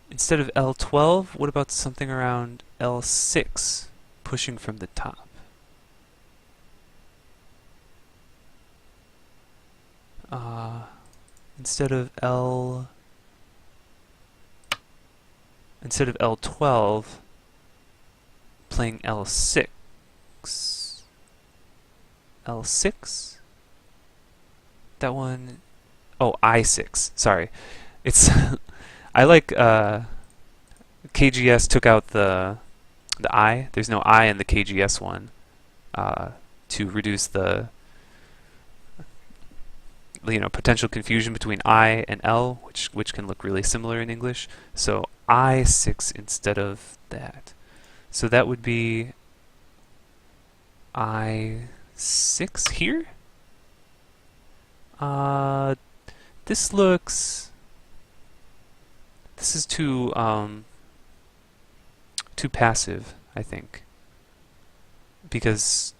Instead of L12, what about something around L6, pushing from the top? Instead of L12, playing L6. L6? That one, oh, I6. Sorry. It's I like KGS took out the I. There's no I in the KGS one to reduce the potential confusion between I and L, which can look really similar in English. So I6 instead of that. So that would be I6 here. This is too passive, I think, because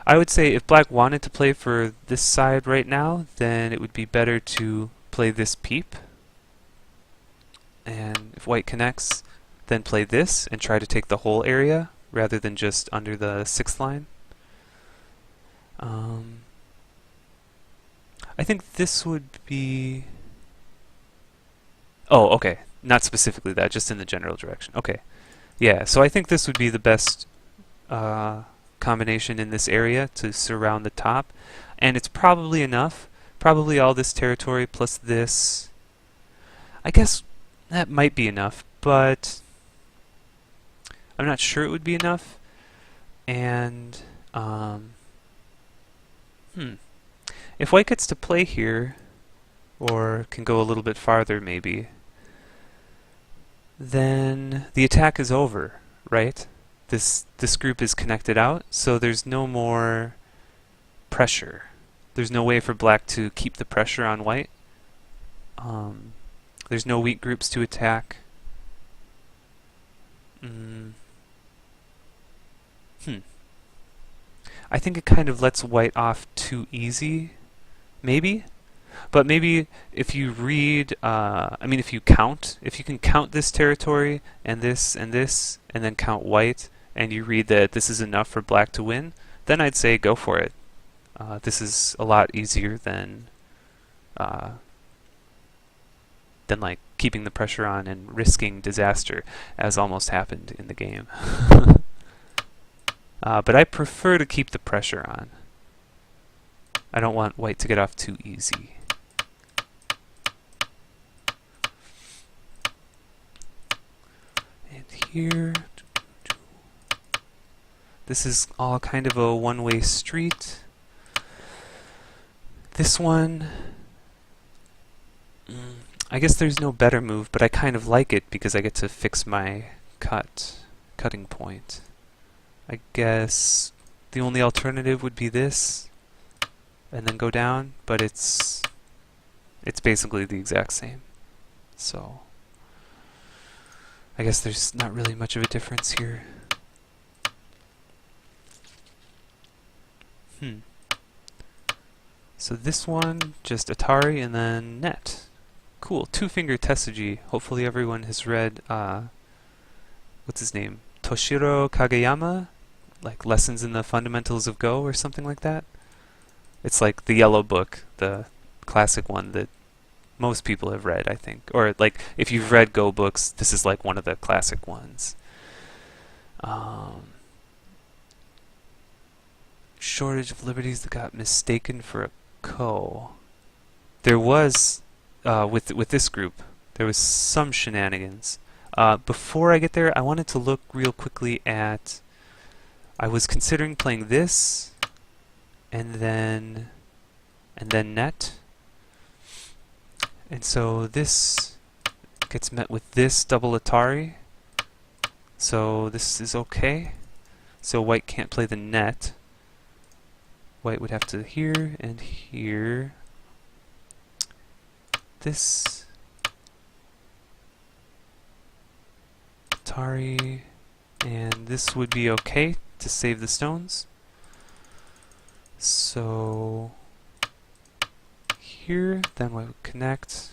I would say if black wanted to play for this side right now, then it would be better to play this peep, and if white connects, then play this and try to take the whole area rather than just under the 6th line. I think this would be... Oh, okay. Not specifically that, just in the general direction. Okay. Yeah, so I think this would be the best combination in this area to surround the top. And it's probably enough. Probably all this territory plus this. I guess that might be enough, but I'm not sure it would be enough. And, if white gets to play here, or can go a little bit farther maybe, then the attack is over, right? This group is connected out, so there's no more pressure. There's no way for black to keep the pressure on white. There's no weak groups to attack. I think it kind of lets white off too easy, maybe. But maybe if you read, if you can count this territory and this, and then count white, and you read that this is enough for black to win, then I'd say go for it. This is a lot easier than like keeping the pressure on and risking disaster, as almost happened in the game. But I prefer to keep the pressure on. I don't want white to get off too easy. And here, this is all kind of a one-way street. This one, I guess there's no better move, but I kind of like it because I get to fix my cutting point. I guess the only alternative would be this, and then go down, but it's basically the exact same. So I guess there's not really much of a difference here. So this one, just Atari and then net. Cool, two-finger Tesuji. Hopefully everyone has read, what's his name? Toshiro Kageyama? Like Lessons in the Fundamentals of Go or something like that. It's like the yellow book, the classic one that most people have read, I think. Or like if you've read Go books, this is like one of the classic ones. Shortage of liberties that got mistaken for a ko. There was with this group, there was some shenanigans. Before I get there, I wanted to look real quickly at... I was considering playing this, and then net. And so this gets met with this double Atari. So this is okay. So white can't play the net. White would have to here and here. This Atari, and this would be okay to save the stones. So here, then white would connect.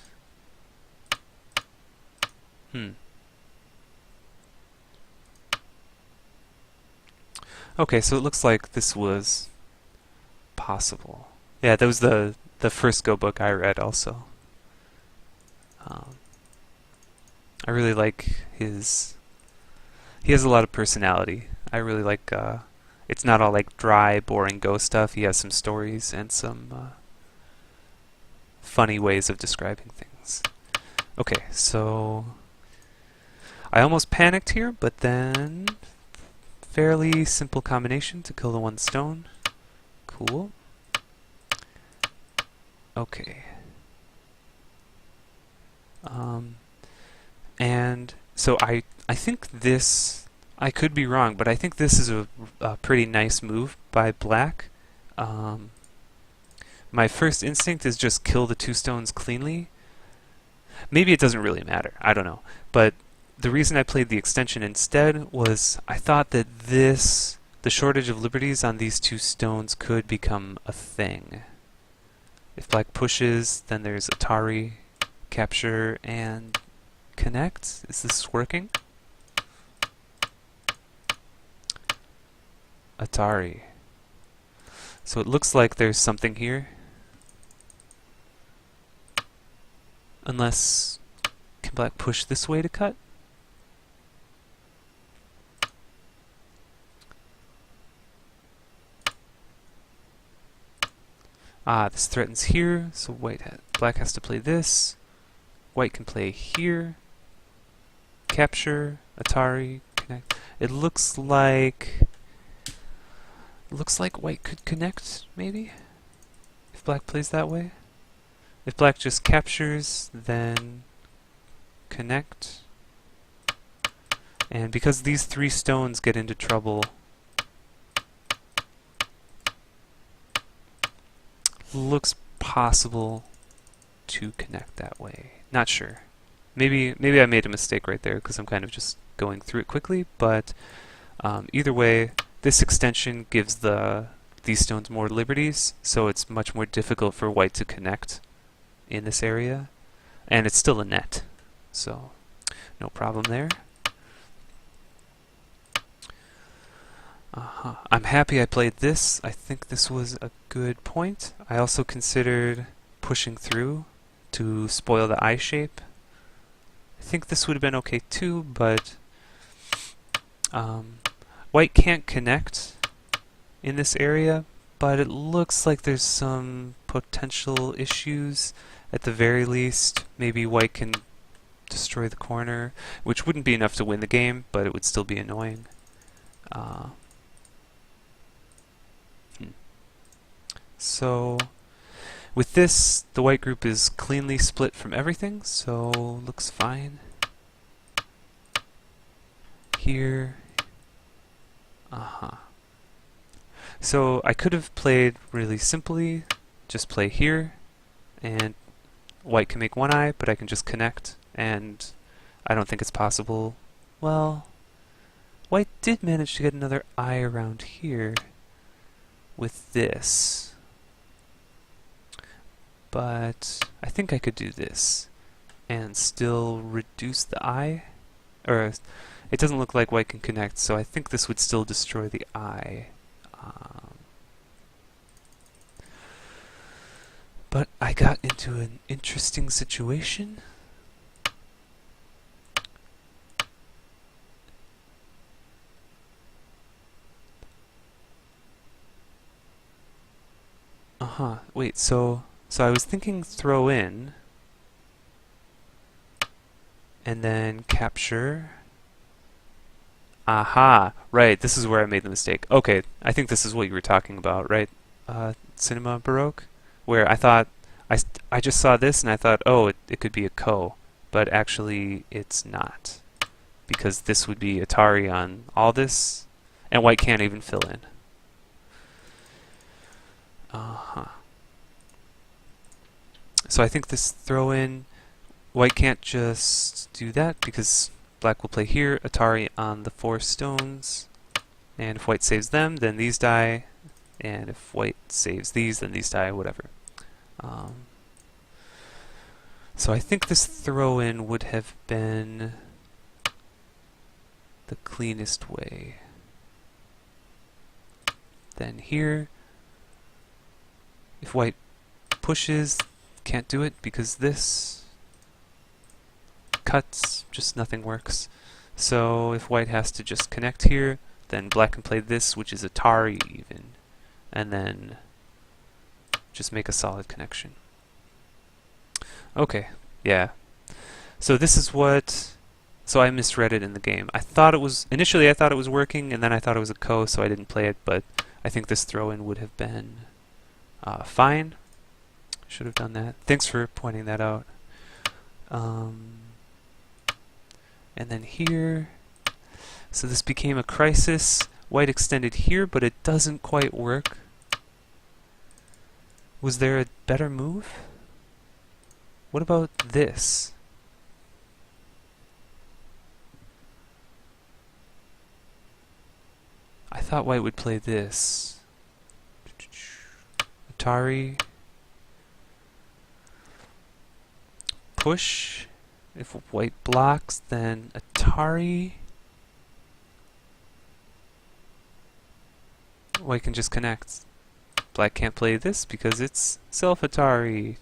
Okay, so it looks like this was possible. Yeah, that was the first Go book I read also. I really like his... He has a lot of personality. I really like... it's not all like dry, boring Go stuff. He has some stories and some funny ways of describing things. Okay, so... I almost panicked here, but then... Fairly simple combination to kill the one stone. Cool. Okay. And so I think this, I could be wrong, but I think this is a pretty nice move by black. My first instinct is just kill the two stones cleanly. Maybe it doesn't really matter, I don't know. But the reason I played the extension instead was I thought that this, the shortage of liberties on these two stones could become a thing. If black pushes, then there's Atari, capture, and connect. Is this working? Atari. So it looks like there's something here. Unless, can black push this way to cut? Ah, this threatens here, so black has to play this. White can play here. Capture, Atari, connect. It looks like white could connect, maybe? If black plays that way. If black just captures, then connect. And because these three stones get into trouble, looks possible to connect that way. Not sure. Maybe I made a mistake right there because I'm kind of just going through it quickly, but either way, this extension gives these stones more liberties, so it's much more difficult for white to connect in this area, and it's still a net, so no problem there. I'm happy I played this. I think this was a good point. I also considered pushing through to spoil the eye shape. I think this would have been okay too, but white can't connect in this area, but it looks like there's some potential issues. At the very least, maybe white can destroy the corner, which wouldn't be enough to win the game, but it would still be annoying. So with this, the white group is cleanly split from everything, so looks fine. Here. So I could have played really simply, just play here, and white can make one eye, but I can just connect, and I don't think it's possible. Well, white did manage to get another eye around here with this. But I think I could do this and still reduce the eye. Or it doesn't look like white can connect, so I think this would still destroy the eye. But I got into an interesting situation. Wait, so I was thinking throw in. and then capture. Aha! Right, this is where I made the mistake. Okay, I think this is what you were talking about, right? Cinema Baroque? Where I thought, I just saw this and I thought, oh, it could be a co, but actually it's not. Because this would be Atari on all this, and white can't even fill in. Uh-huh. So I think this throw in, white can't just do that because black will play here, Atari on the 4 stones, and if white saves them, then these die, and if white saves these, then these die, whatever. So I think this throw-in would have been the cleanest way. Then here, if white pushes, can't do it because this cuts, just nothing works. So if white has to just connect here, then black can play this, which is Atari even, and then just make a solid connection. Okay, yeah. So this is what, so I misread it in the game. Initially I thought it was working, and then I thought it was a ko, so I didn't play it, but I think this throw-in would have been fine. Should have done that. Thanks for pointing that out. And then here, so this became a crisis. White extended here, but it doesn't quite work. Was there a better move? What about this? I thought white would play this. Atari. Push. If white blocks, then Atari. White can just connect. Black can't play this because it's self-Atari.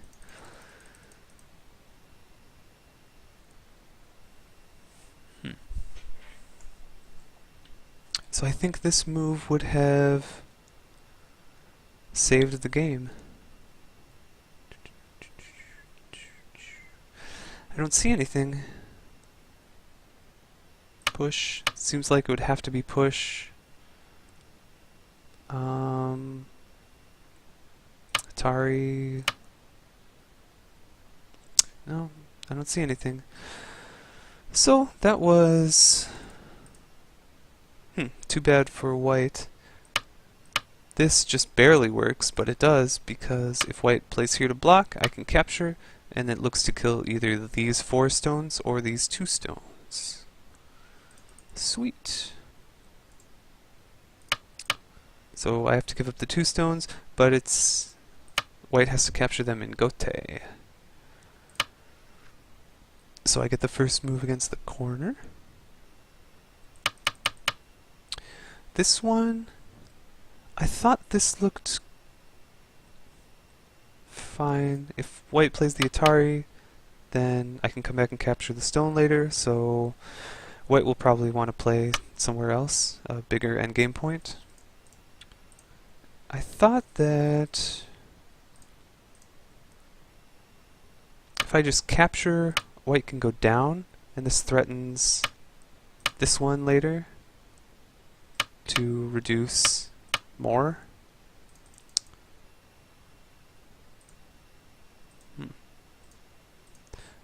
So I think this move would have saved the game. I don't see anything. Push. Seems like it would have to be push. Atari. No, I don't see anything. So that was too bad for white. This just barely works, but it does because if white plays here to block, I can capture, and it looks to kill either these 4 stones or these 2 stones. Sweet. So I have to give up the 2 stones, but it's white has to capture them in Gote. So I get the first move against the corner. This one, I thought this looked fine. If white plays the Atari, then I can come back and capture the stone later, so white will probably want to play somewhere else, a bigger endgame point. I thought that if I just capture, white can go down, and this threatens this one later to reduce more. And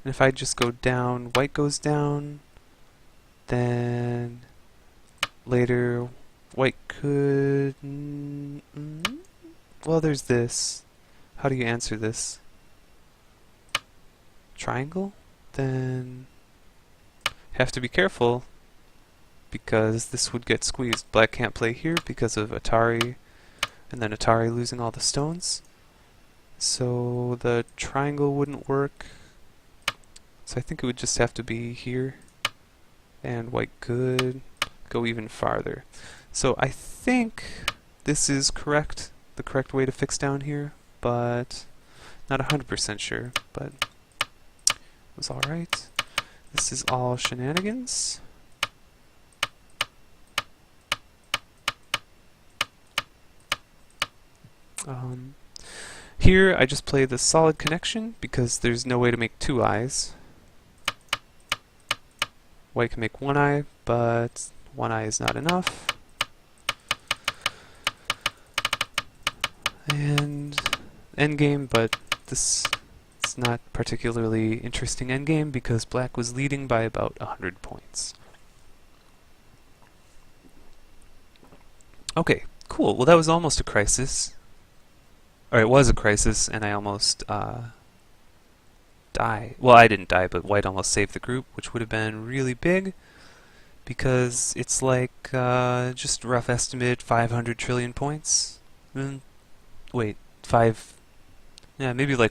if I just go down, white goes down, then later white could... well, there's this. How do you answer this? Triangle? Then have to be careful because this would get squeezed. Black can't play here because of Atari, and then Atari losing all the stones. So the triangle wouldn't work. So I think it would just have to be here, and white could go even farther. So I think this is correct, the correct way to fix down here, but not 100% sure, but it was alright. This is all shenanigans. Here I just play the solid connection because there's no way to make 2 eyes. White can make one eye, but one eye is not enough. And endgame, but this is not particularly interesting endgame because black was leading by about 100 points. Okay, cool. Well, that was almost a crisis. Or it was a crisis, and I almost die. Well, I didn't die, but white almost saved the group, which would have been really big because it's like, just rough estimate, 500 trillion points. Wait, yeah, maybe like